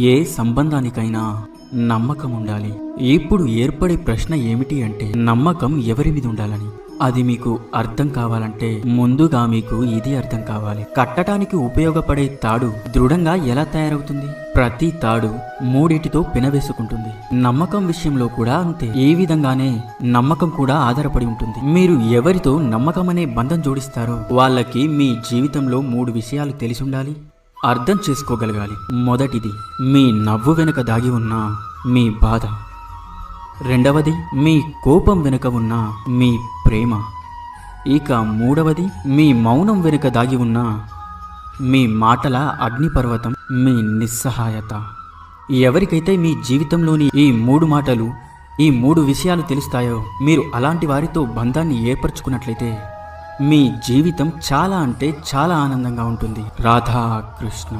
ఏ సంబంధానికైనా నమ్మకం ఉండాలి. ఇప్పుడు ఏర్పడే ప్రశ్న ఏమిటి అంటే, నమ్మకం ఎవరి మీద ఉండాలని. అది మీకు అర్థం కావాలంటే ముందుగా మీకు ఇది అర్థం కావాలి. కట్టడానికి ఉపయోగపడే తాడు దృఢంగా ఎలా తయారవుతుంది? ప్రతి తాడు మూడిటితో పినవేసుకుంటుంది. నమ్మకం విషయంలో కూడా అంతే. ఈ విధంగానే నమ్మకం కూడా ఆధారపడి ఉంటుంది. మీరు ఎవరితో నమ్మకం అనే బంధం జోడిస్తారో వాళ్ళకి మీ జీవితంలో 3 విషయాలు తెలిసి ఉండాలి, అర్థం చేసుకోగలగాలి. మొదటిది, మీ నవ్వు వెనుక దాగి ఉన్న మీ బాధ. రెండవది, మీ కోపం వెనుక ఉన్న మీ ప్రేమ. ఇక మూడవది, మీ మౌనం వెనుక దాగి ఉన్న మీ మాటల అగ్నిపర్వతం, మీ నిస్సహాయత. ఎవరికైతే మీ జీవితంలోని ఈ 3 మాటలు, ఈ 3 విషయాలు తెలుస్తాయో, మీరు అలాంటి వారితో బంధాన్ని ఏర్పరచుకున్నట్లయితే మీ జీవితం చాలా అంటే చాలా ఆనందంగా ఉంటుంది. రాధా కృష్ణ.